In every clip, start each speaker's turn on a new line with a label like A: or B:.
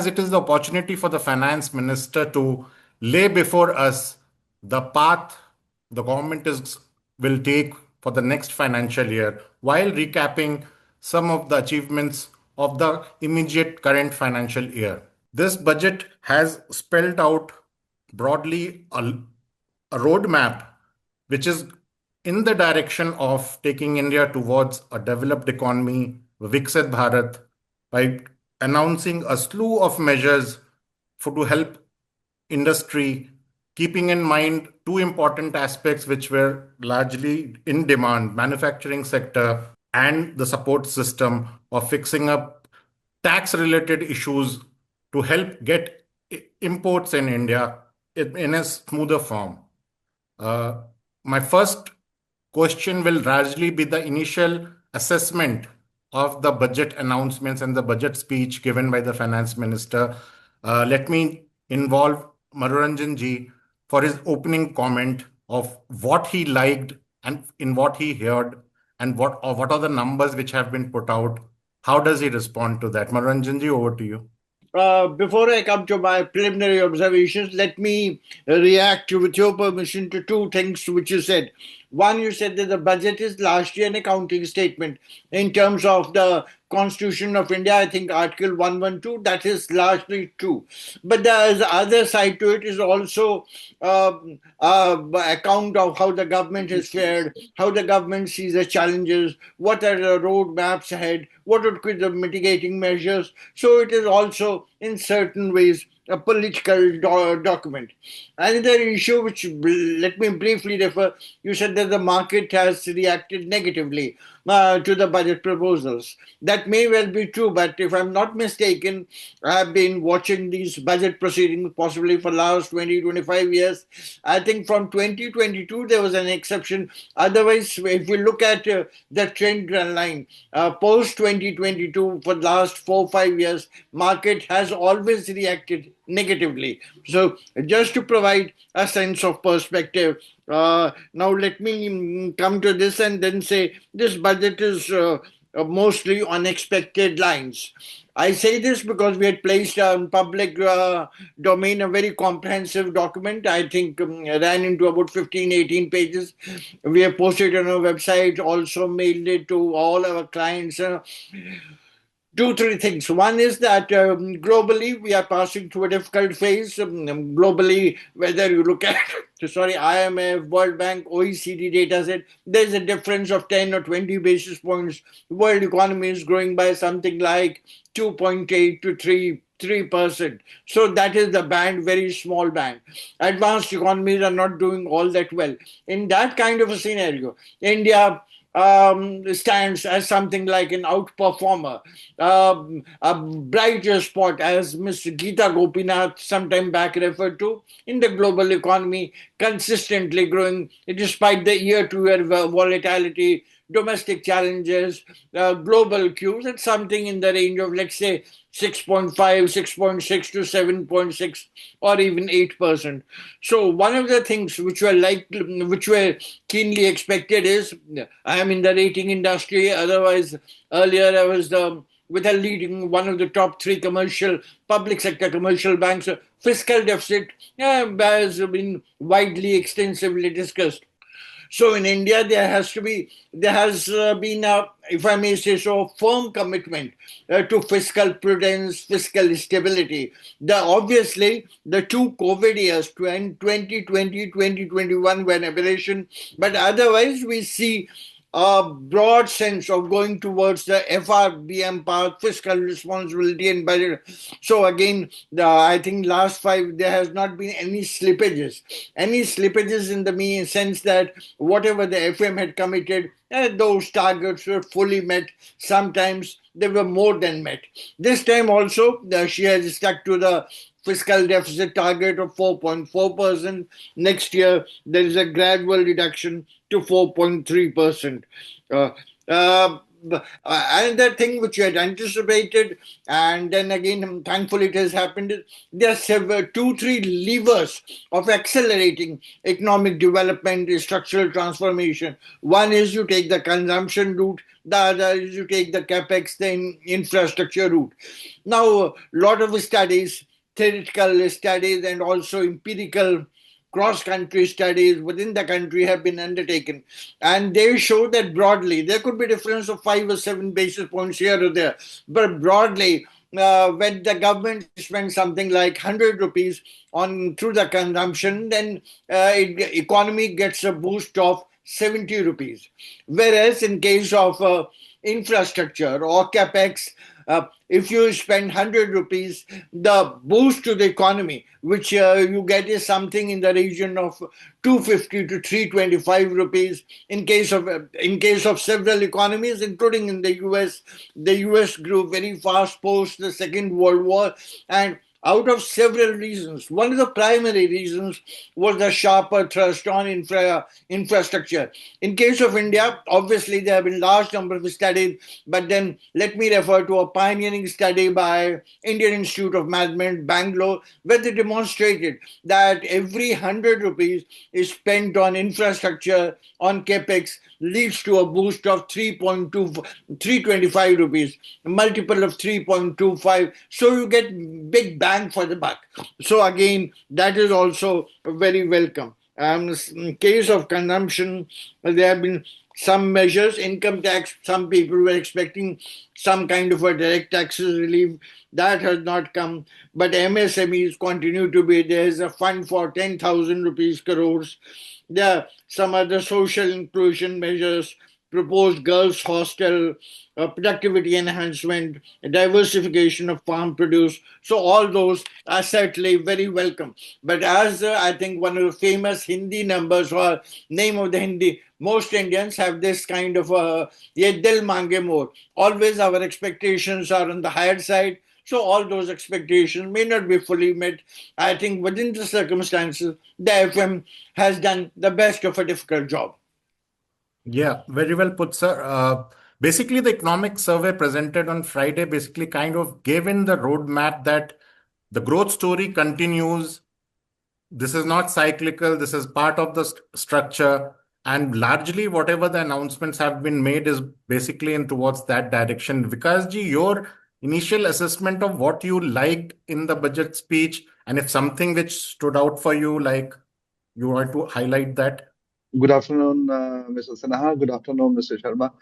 A: as it is the opportunity for the finance minister to lay before us the path the government will take for the next financial year while recapping some of the achievements of the immediate current financial year. This budget has spelled out broadly a roadmap which is in the direction of taking India towards a developed economy, Viksit Bharat, by announcing a slew of measures to help industry, keeping in mind two important aspects which were largely in demand: manufacturing sector and the support system of fixing up tax related issues to help get imports in India in a smoother form. Uh, my first question will largely be the initial assessment of the budget announcements and the budget speech given by the finance minister. Let me involve Manoranjan ji for his opening comment of what he liked and in what he heard, and what are the numbers which have been put out. How does he respond to that? Manoranjan ji, over to you.
B: Before I come to my preliminary observations, let me react with your permission to two things which you said. One, you said that the budget is largely an accounting statement in terms of the Constitution of India. I think Article 112, that is largely true. But the other side to it is also account of how the government has fared, how the government sees the challenges, what are the roadmaps ahead, what would be the mitigating measures. So it is also, in certain ways, a political document. Another issue which let me briefly refer, you said that the market has reacted negatively to the budget proposals. That may well be true, but if I'm not mistaken, I've been watching these budget proceedings possibly for the last 20, 25 years. I think from 2022 there was an exception. Otherwise, if we look at the trend line, post 2022 for the last 4 5 years, market has always reacted negatively. So just to provide a sense of perspective, now let me come to this and then say this budget is mostly on expected lines. I say this because we had placed on public domain a very comprehensive document. I think ran into about 15, 18 pages. We have posted it on our website, also mailed it to all our clients. Two, three things. One is that globally we are passing through a difficult phase. Globally, whether you look at IMF, World Bank, OECD data set, there's a difference of 10 or 20 basis points. The world economy is growing by something like 2.8 to 3%. So that is the band, very small band. Advanced economies are not doing all that well. In that kind of a scenario, India stands as something like an outperformer, a brighter spot, as Ms. Geeta Gopinath sometime back referred to, in the global economy, consistently growing despite the year-to-year volatility, domestic challenges, global cues. It's something in the range of, let's say, 6.5, 6.6 to 7.6 or even 8%. So one of the things which were keenly expected is, I am in the rating industry. Otherwise, earlier I was with a leading one of the top three public sector commercial banks. Fiscal deficit has been widely, extensively discussed. So in India, there has been a, if I may say so, firm commitment to fiscal prudence, fiscal stability. Obviously, the two COVID years, 2020, 2021 were an aberration, but otherwise we see a broad sense of going towards the FRBM path, fiscal responsibility and budget. So again, I think last five, there has not been any slippages. Any slippages in the sense that whatever the FM had committed, those targets were fully met. Sometimes they were more than met. This time also, she has stuck to the fiscal deficit target of 4.4%. Next year, there is a gradual reduction to 4.3%. Another thing which you had anticipated, and then again, thankfully, it has happened. There are several, two, three levers of accelerating economic development, structural transformation. One is you take the consumption route. The other is you take the capex, the infrastructure route. Now, a lot of studies, theoretical studies, and also empirical cross-country studies within the country have been undertaken, and they show that broadly there could be difference of 5 or 7 basis points here or there, but broadly, when the government spends something like 100 rupees on through the consumption, then economy gets a boost of 70 rupees. Whereas in case of infrastructure or capex, if you spend 100 rupees, the boost to the economy, which you get is something in the region of 250 to 325 rupees. In case of several economies, including in the US grew very fast post the Second World War, and out of several reasons. One of the primary reasons was the sharper thrust on infrastructure. In case of India, obviously there have been large number of studies, but then let me refer to a pioneering study by Indian Institute of Management, Bangalore, where they demonstrated that every 100 rupees is spent on infrastructure, on capex, leads to a boost of 3.25 rupees, multiple of 3.25. So you get big bang for the buck. So again, that is also very welcome. In case of consumption, there have been some measures, income tax, some people were expecting some kind of a direct taxes relief. That has not come. But MSMEs continue to be, there is a fund for 10,000 rupees crores. There are some other social inclusion measures, proposed girls' hostel, productivity enhancement, diversification of farm produce. So all those are certainly very welcome. But as I think one of the famous Hindi numbers or name of the Hindi, most Indians have this kind of ye dil mange more. Always our expectations are on the higher side. So all those expectations may not be fully met. I think within the circumstances, the FM has done the best of a difficult job.
A: Yeah, very well put, sir. Basically, the economic survey presented on Friday basically kind of gave in the roadmap that the growth story continues. This is not cyclical. This is part of the structure. And largely, whatever the announcements have been made is basically in towards that direction. Vikas ji, your initial assessment of what you liked in the budget speech, and if something which stood out for you, like you want to highlight that.
C: Good afternoon, Mr. Sinha. Good afternoon, Mr. Sharma.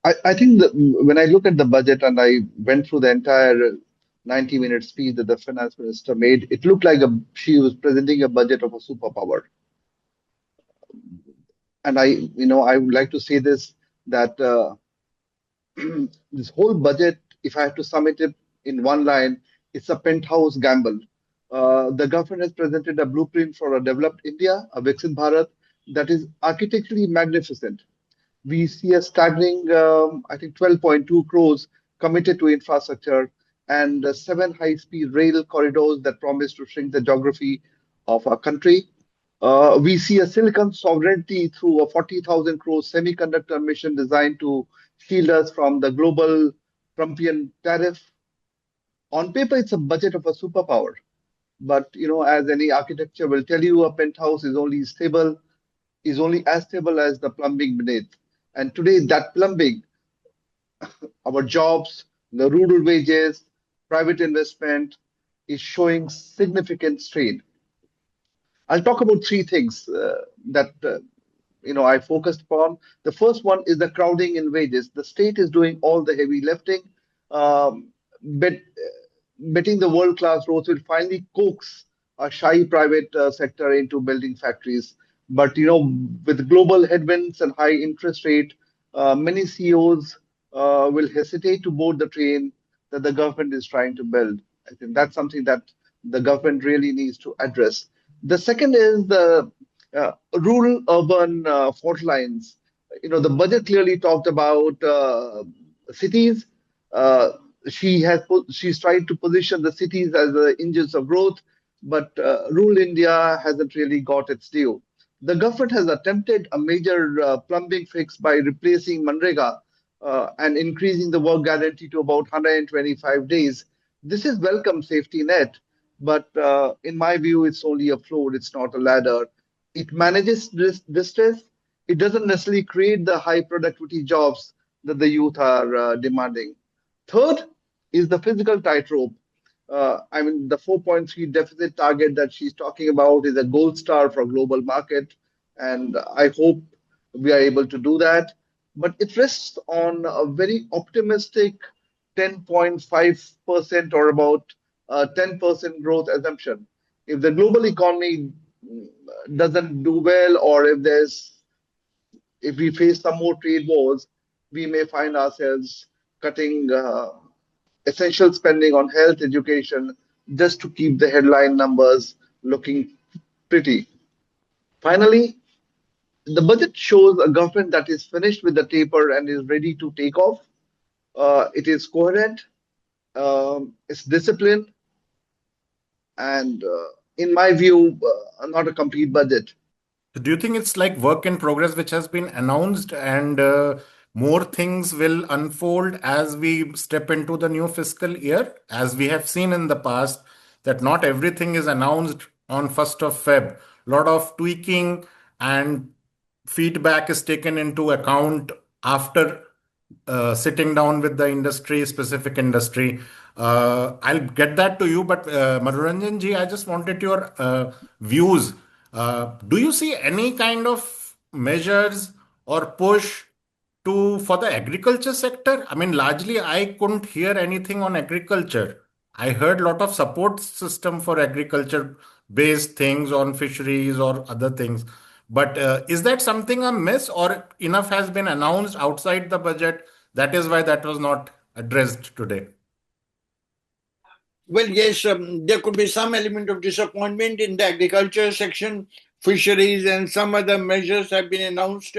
C: I think that when I look at the budget and I went through the entire 90-minute speech that the finance minister made, it looked like she was presenting a budget of a superpower. And I would like to say this that this whole budget, if I had to sum it up in one line, it's a penthouse gamble. The government has presented a blueprint for a developed India, a Viksit Bharat, that is architecturally magnificent. We see a staggering, I think, 12.2 crores committed to infrastructure and seven high-speed rail corridors that promise to shrink the geography of our country. We see a silicon sovereignty through a 40,000 crore semiconductor mission designed to shield us from the global Trumpian tariff. On paper, it's a budget of a superpower. But as any architecture will tell you, a penthouse is only as stable as the plumbing beneath. And today, that plumbing, our jobs, the rural wages, private investment, is showing significant strain. I'll talk about three things that I focused upon. The first one is the crowding in wages. The state is doing all the heavy lifting, but betting the world-class roads will finally coax a shy private sector into building factories. But with global headwinds and high interest rate, many CEOs will hesitate to board the train that the government is trying to build. I think that's something that the government really needs to address. The second is the rural-urban fault lines. The budget clearly talked about cities. Uh, she's trying to position the cities as the engines of growth, but rural India hasn't really got its due. The government has attempted a major plumbing fix by replacing Manrega and increasing the work guarantee to about 125 days. This is welcome safety net, but in my view, it's only a floor, it's not a ladder. It manages distress. It doesn't necessarily create the high productivity jobs that the youth are demanding. Third is the physical tightrope. I mean, the 4.3 deficit target that she's talking about is a gold star for global market, and I hope we are able to do that. But it rests on a very optimistic 10.5% or about 10% growth assumption. If the global economy doesn't do well, or if we face some more trade wars, we may find ourselves cutting essential spending on health, education, just to keep the headline numbers looking pretty. Finally, the budget shows a government that is finished with the taper and is ready to take off. It is coherent, it's disciplined, and in my view, not a complete budget.
A: Do you think it's like work in progress, which has been announced, and more things will unfold as we step into the new fiscal year? As we have seen in the past, that not everything is announced on 1st of Feb. A lot of tweaking and feedback is taken into account after sitting down with the industry, specific industry. I'll get that to you, but Manoranjan ji, I just wanted your views. Do you see any kind of measures or push to for the agriculture sector? I mean, largely, I couldn't hear anything on agriculture. I heard a lot of support system for agriculture based things on fisheries or other things. But is that something I miss, or enough has been announced outside the budget? That is why that was not addressed today.
B: Well, yes, there could be some element of disappointment in the agriculture section. Fisheries and some other measures have been announced.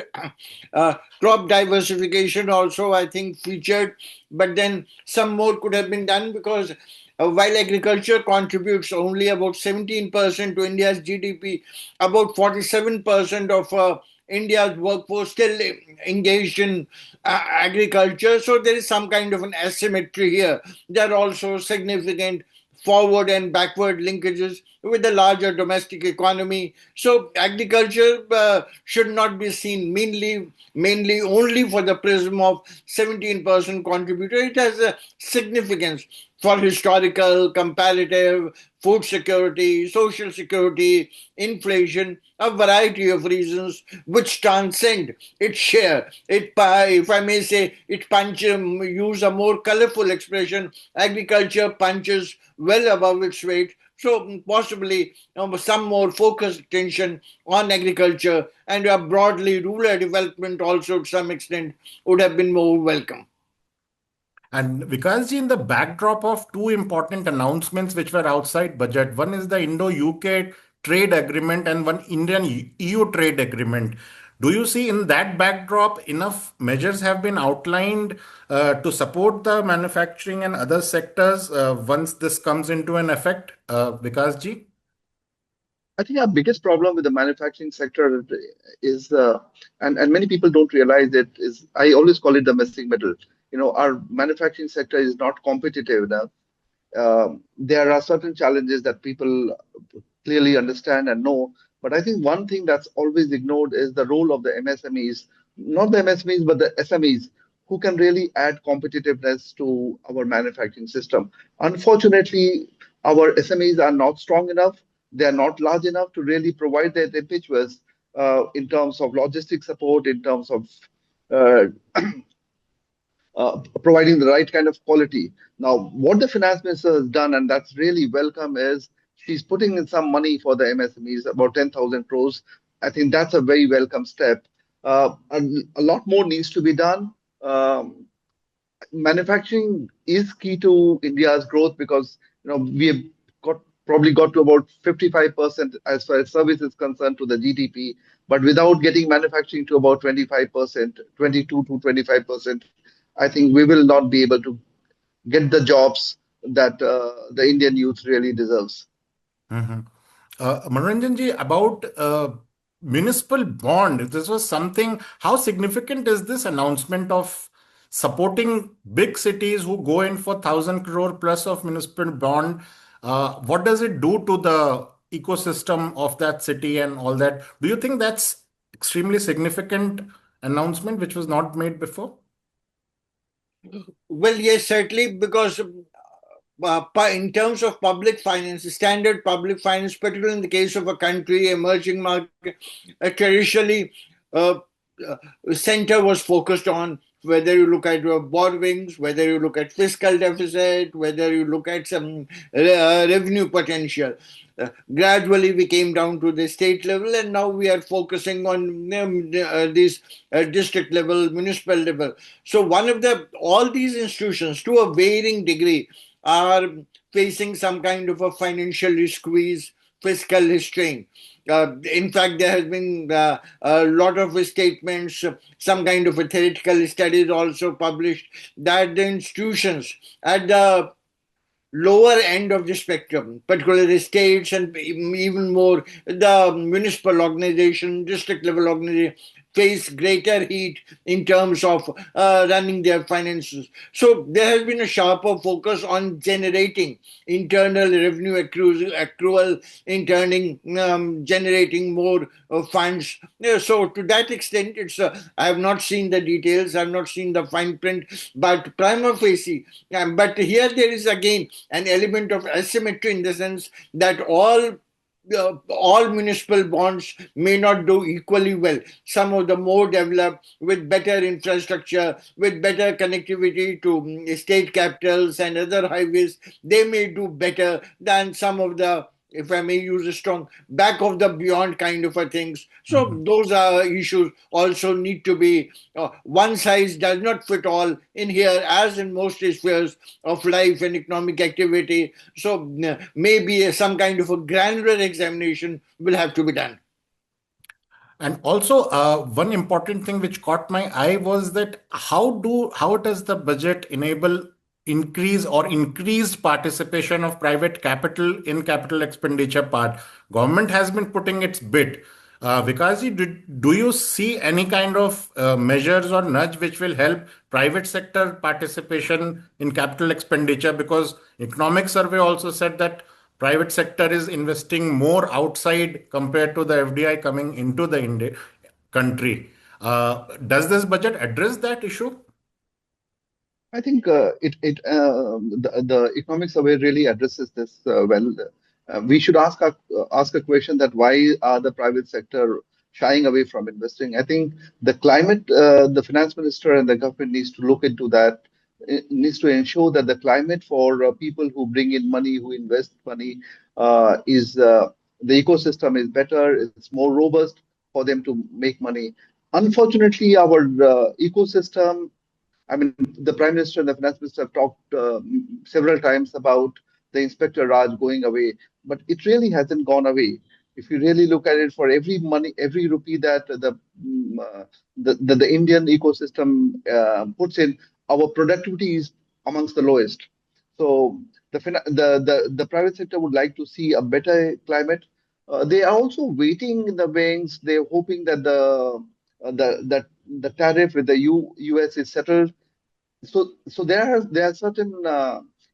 B: Crop diversification also, I think, featured, but then some more could have been done because while agriculture contributes only about 17% to India's GDP, about 47% of India's workforce still engaged in agriculture. So there is some kind of an asymmetry here. There are also significant forward and backward linkages with the larger domestic economy. So agriculture should not be seen mainly only for the prism of 17% contributor. It has a significance for historical, comparative, food security, social security, inflation, a variety of reasons which transcend its share. If I may say, it use a more colorful expression, agriculture punches well above its weight. So possibly some more focused attention on agriculture and a broadly rural development also to some extent would have been more welcome.
A: And Vikas ji, in the backdrop of two important announcements which were outside budget, one is the Indo-UK trade agreement and one Indian EU trade agreement. Do you see in that backdrop enough measures have been outlined to support the manufacturing and other sectors once this comes into an effect, Vikas ji?
C: I think our biggest problem with the manufacturing sector is, and many people don't realize it, is I always call it the missing middle. Our manufacturing sector is not competitive enough. There are certain challenges that people clearly understand and know. But I think one thing that's always ignored is the role of the MSMEs, not the MSMEs, but the SMEs, who can really add competitiveness to our manufacturing system. Unfortunately, our SMEs are not strong enough. They are not large enough to really provide that impetus in terms of logistic support, in terms of uh, providing the right kind of quality. Now, what the finance minister has done, and that's really welcome, is she's putting in some money for the MSMEs, about 10,000 crores. I think that's a very welcome step. A lot more needs to be done. Manufacturing is key to India's growth because we have probably got to about 55% as far as service is concerned to the GDP, but without getting manufacturing to about 25%, 22 to 25%, I think we will not be able to get the jobs that the Indian youth really deserves.
A: Mhm. Manoranjan ji, about municipal bond, this was something, how significant is this announcement of supporting big cities who go in for 1,000 crore plus of municipal bond. What does it do to the ecosystem of that city and all that? Do you think that's extremely significant announcement which was not made before?
B: Well, yes, certainly, because in terms of public finance, standard public finance, particularly in the case of a country, emerging market, traditionally, uh, center was focused on whether you look at your borrowings, whether you look at fiscal deficit, whether you look at some revenue potential. Gradually, we came down to the state level, and now we are focusing on this district level, municipal level. So, all these institutions, to a varying degree, are facing some kind of a financial squeeze, fiscal restraint. In fact, there has been a lot of statements, some kind of a theoretical studies also published that the institutions at the lower end of the spectrum, particularly the states and even more the municipal organization, district level organization, face greater heat in terms of running their finances. So there has been a sharper focus on generating internal revenue accrual, in turning generating more funds. Yeah, so to that extent, it's I have not seen the details, I have not seen the fine print, but prima facie. But here there is again an element of asymmetry in the sense that all municipal bonds may not do equally well. Some of the more developed, with better infrastructure, with better connectivity to state capitals and other highways, they may do better than some of the, if I may use a strong, back of the beyond kind of a things. So those are issues also need to be, one size does not fit all in here, as in most spheres of life and economic activity. So maybe some kind of a granular examination will have to be done.
A: And also, one important thing which caught my eye was that how does the budget enable increase or increased participation of private capital in capital expenditure part? Government has been putting its bit. Vikasji, do you see any kind of measures or nudge which will help private sector participation in capital expenditure? Because economic survey also said that private sector is investing more outside compared to the FDI coming into the India country. Does this budget address that issue?
C: I think the economic survey really addresses this well. We should ask a question that why are the private sector shying away from investing? I think the climate, the finance minister and the government needs to look into that. It needs to ensure that the climate for people who bring in money, who invest money, is the ecosystem is better. It's more robust for them to make money. Unfortunately, our ecosystem, I mean, the Prime Minister and the Finance Minister have talked several times about the Inspector Raj going away, but it really hasn't gone away. If you really look at it, for every money, every rupee that the Indian ecosystem puts in, our productivity is amongst the lowest. So the private sector would like to see a better climate. They are also waiting in the wings. They're hoping that the tariff with the US is settled. So there are certain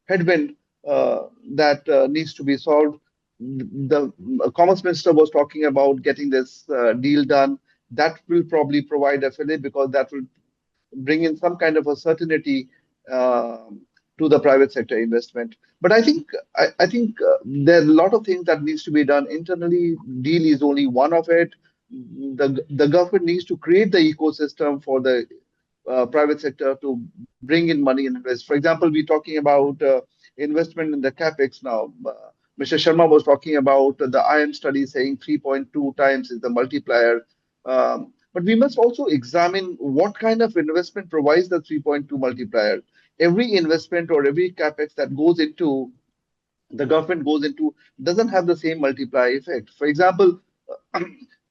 C: headwind that needs to be solved. The Commerce Minister was talking about getting this deal done. That will probably provide a fillip because that will bring in some kind of a certainty uh, to the private sector investment. But I think there are a lot of things that needs to be done internally. Deal is only one of it. The government needs to create the ecosystem for the private sector to bring in money and invest. For example, we're talking about investment in the capex now. Mr. Sharma was talking about the IM study saying 3.2 times is the multiplier. But we must also examine what kind of investment provides the 3.2 multiplier. Every investment or every capex that goes into the government goes into doesn't have the same multiply effect. For example,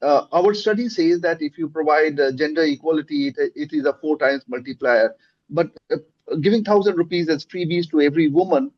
C: our study says that if you provide gender equality, it is a four times multiplier. But giving 1,000 rupees as freebies to every woman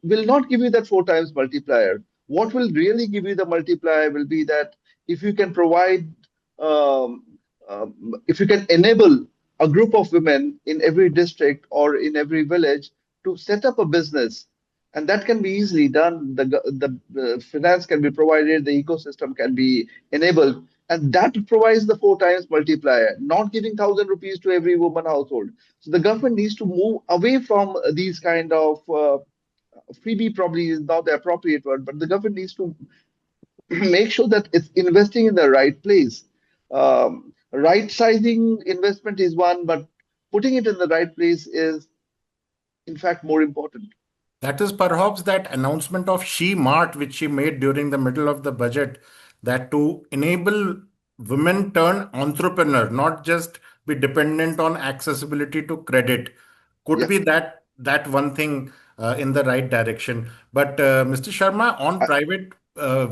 C: will not give you that four times multiplier. What will really give you the multiplier will be that if you can provide, if you can enable a group of women in every district or in every village to set up a business. And that can be easily done. The finance can be provided, the ecosystem can be enabled, and that provides the four times multiplier, not giving 1,000 rupees to every woman household. So the government needs to move away from these kind of freebie, probably is not the appropriate word, but the government needs to make sure that it's investing in the right place. Right sizing investment is one, but putting it in the right place is, in fact, more important.
A: That is perhaps that announcement of She Mart, which she made during the middle of the budget, that to enable women turn entrepreneur, not just be dependent on accessibility to credit, could be
C: Yes.
A: that one thing in the right direction. But Mr. Sharma, on
C: I,
A: private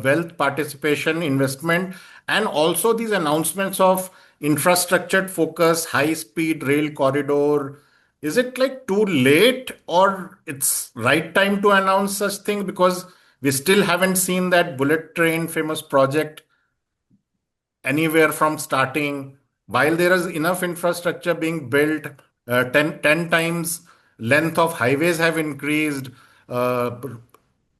A: wealth participation, investment, and also these announcements of infrastructure focus, high speed rail corridor, is it like too late or it's right time to announce such thing? Because we still haven't seen that bullet train famous project anywhere from starting. While there is enough infrastructure being built, 10 times length of highways have increased, uh,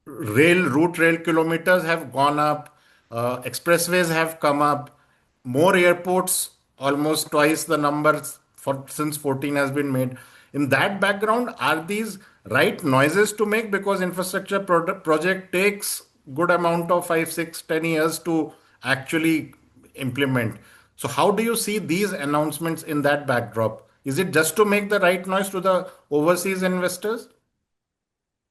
A: rail kilometers have gone up, expressways have come up, more airports, almost twice the numbers for since 14 has been made. In that background, are these right noises to make? Because infrastructure project takes good amount of 5, 6, 10 years to actually implement. So how do you see these announcements in that backdrop? Is it just to make the right noise to the overseas investors?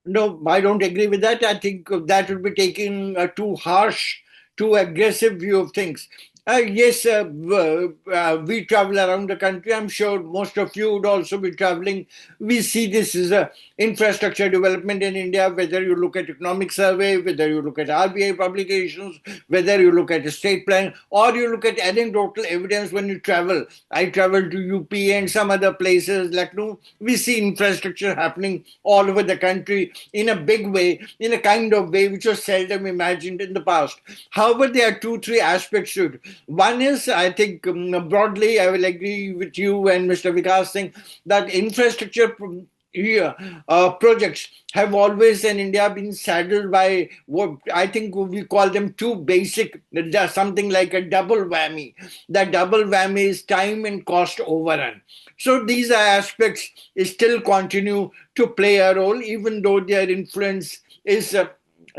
B: No, I don't agree with that. I think that would be taking a too harsh, too aggressive view of things. Yes, we travel around the country. I'm sure most of you would also be traveling. We see this as a infrastructure development in India, whether you look at economic survey, whether you look at RBI publications, whether you look at a state plan, or you look at anecdotal evidence when you travel. I travel to UP and some other places, Lucknow. We see infrastructure happening all over the country in a big way, in a kind of way which was seldom imagined in the past. However, there are two, three aspects to it. One is, I think, broadly, I will agree with you and Mr. Vikas Singh that infrastructure yeah, projects have always in India been saddled by what I think we call them two basic, something like a double whammy. That double whammy is time and cost overrun. So these are aspects still continue to play a role, even though their influence is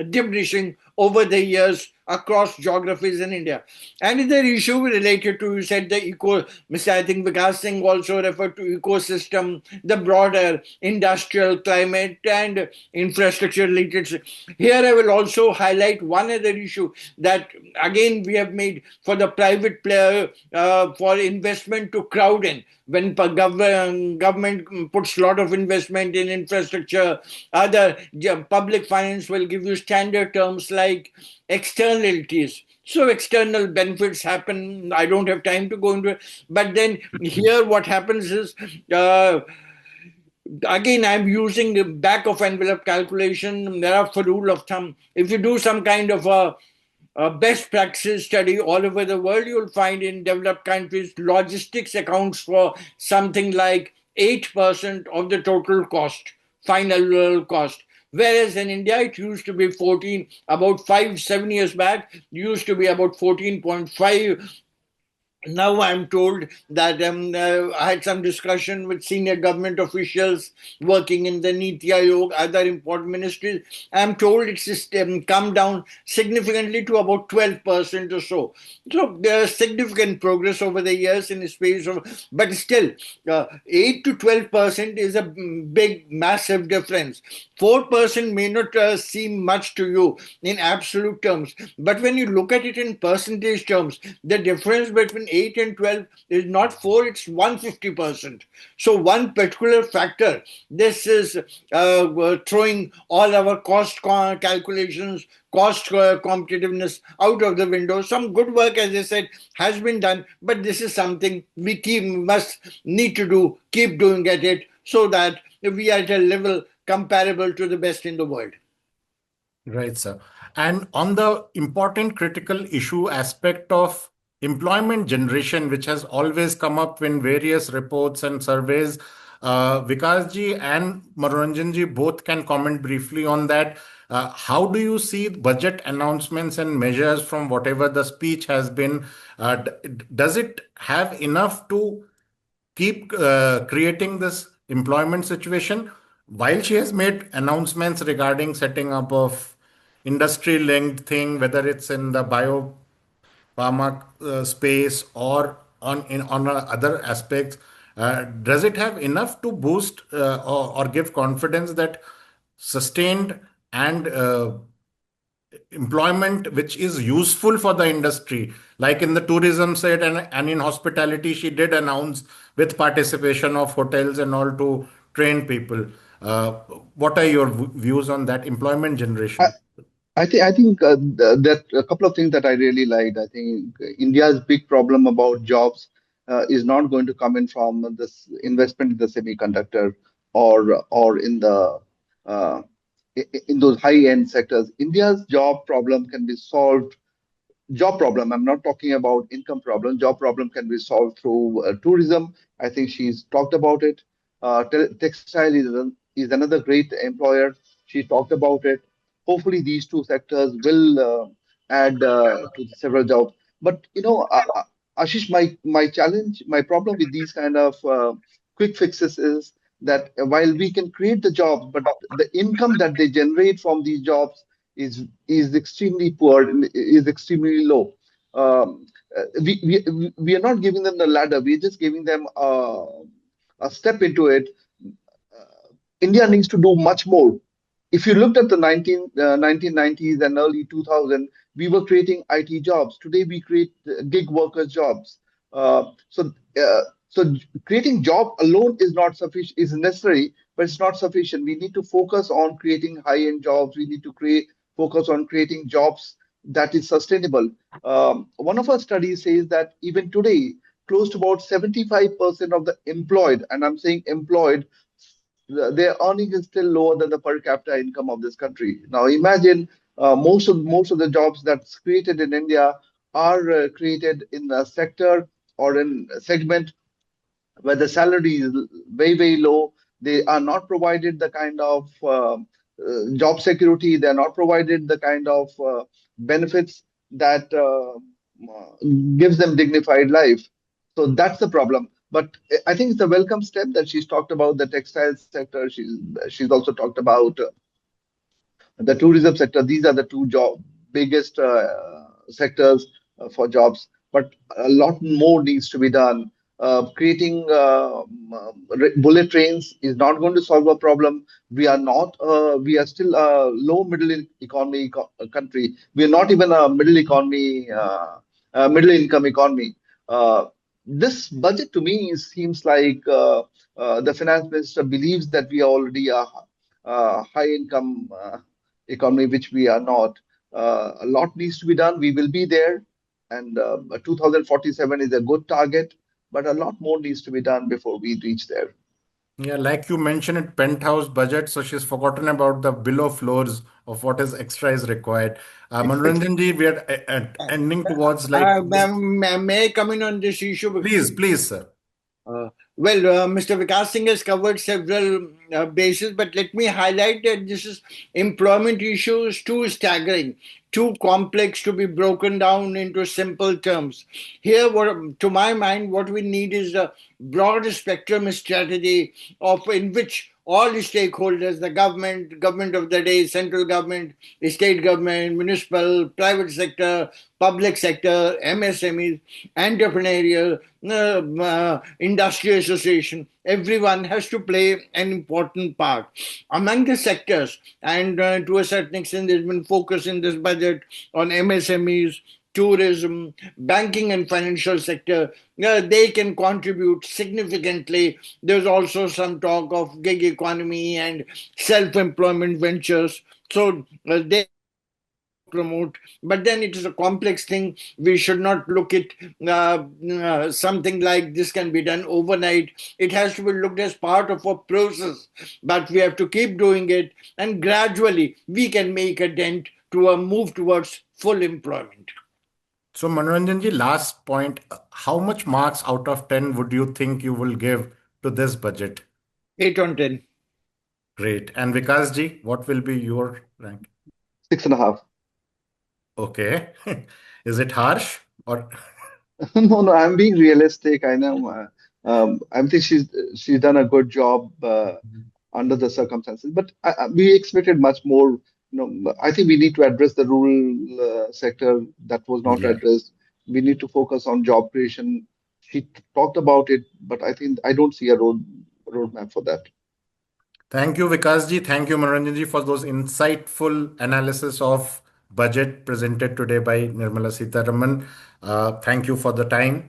B: diminishing over the years across geographies in India. Another issue related to, you said the Mr. I think Vikas Singh also referred to ecosystem, the broader industrial climate and infrastructure related. Here I will also highlight one other issue that again we have made for the private player for investment to crowd in. When government puts a lot of investment in infrastructure, other public finance will give you standard terms like externalities. So external benefits happen. I don't have time to go into it. But then here what happens is, again, I'm using the back of envelope calculation. There are for rule of thumb. If you do some kind of a best practice study all over the world, you'll find in developed countries, logistics accounts for something like 8% of the total cost, final cost. Whereas in India, it used to be 14, about 5, 7 years back, used to be about 14.5. Now I'm told that I had some discussion with senior government officials working in the Niti Aayog, other important ministries. I'm told it's just, come down significantly to about 12% or so. So there's significant progress over the years in the space of, but still, 8 to 12% is a big, massive difference. 4% may not seem much to you in absolute terms, but when you look at it in percentage terms, the difference between 8 and 12 is not 4, it's 150%. So one particular factor, this is throwing all our cost calculations, cost competitiveness out of the window. Some good work, as I said, has been done, but this is something we must need to do, keep doing at it, so that we are at a level comparable to the best in the world.
A: Right, sir. And on the important critical issue aspect of employment generation, which has always come up in various reports and surveys. Vikas ji and Manoranjan ji both can comment briefly on that. How do you see budget announcements and measures from whatever the speech has been? Does it have enough to keep creating this employment situation? While she has made announcements regarding setting up of industry linked thing, whether it's in the bio pharma space or on other aspects, does it have enough to boost or give confidence that sustained and employment which is useful for the industry, like in the tourism side and in hospitality, she did announce with participation of hotels and all to train people. uh, what are your views on that employment
C: I,
A: generation?
C: I think that a couple of things that I really liked. I think India's big problem about jobs is not going to come in from this investment in the semiconductor or in the uh, in those high-end sectors. India's job problem can be solved. Job problem, I'm not talking about income problem. Job problem can be solved through tourism. I think she's talked about it. Textile is another great employer. She talked about it. Hopefully these two sectors will add to the several jobs. But Ashish, my challenge, my problem with these kind of quick fixes is that while we can create the jobs, but the income that they generate from these jobs is extremely poor, is extremely low. We are not giving them the ladder. We're just giving them a step into it. India needs to do much more. If you looked at the 1990s and early 2000, we were creating IT jobs. Today, we create gig workers jobs. Uh, so, uh, so creating job alone is not sufficient, is necessary, but it's not sufficient. We need to focus on creating high-end jobs. We need to focus on creating jobs that is sustainable. One of our studies says that even today, close to about 75% of the employed, and I'm saying employed, their earning is still lower than the per capita income of this country. Now imagine most of the jobs that's created in India are created in a sector or in a segment where the salary is very low. They are not provided the kind of job security. They are not provided the kind of benefits that gives them dignified life. So that's the problem. But I think it's a welcome step that she's talked about the textile sector. She's also talked about the tourism sector. These are the two biggest sectors for jobs, but a lot more needs to be done. Creating bullet trains is not going to solve a problem. We are still a low economy country. We are not even a middle income economy. uh, this budget to me seems like the finance minister believes that we are already a high income economy, which we are not. A lot needs to be done. We will be there, and 2047 is a good target, but a lot more needs to be done before we reach there.
A: Yeah, like you mentioned it, penthouse budget, so she's forgotten about the below floors of what is extra is required. Manoranjan ji, we are ending towards like
B: May I come in on this issue?
A: please, please, sir.
B: Mr. Vikas Singh has covered several bases, but let me highlight that this is employment issues too staggering, too complex to be broken down into simple terms. Here, to my mind, what we need is a broad spectrum strategy of in which all stakeholders, the government of the day, central government, state government, municipal, private sector, public sector, MSMEs, entrepreneurial, industry association, everyone has to play an important part. Among the sectors, and to a certain extent, there's been focus in this budget on MSMEs, tourism, banking and financial sector, they can contribute significantly. There's also some talk of gig economy and self-employment ventures. So they promote, but then it is a complex thing. We should not look at something like this can be done overnight. It has to be looked as part of a process, but we have to keep doing it, and gradually we can make a dent to a move towards full employment.
A: So, Manoranjan ji, last point. How much marks out of 10 would you think you will give to this budget?
B: 8 on 10.
A: Great. And Vikas ji, what will be your rank?
C: 6.5.
A: Okay. Is it harsh or?
C: No, no, I'm being realistic. I know. I think she's done a good job under the circumstances, but we expected much more. I think we need to address the rural sector that was not
A: Yeah.
C: addressed. We need to focus on job creation. She talked about it, but I don't see a roadmap for that.
A: Thank you, Vikas ji. Thank you, Manoranjan ji, for those insightful analysis of budget presented today by Nirmala Sitharaman. Thank you for the time.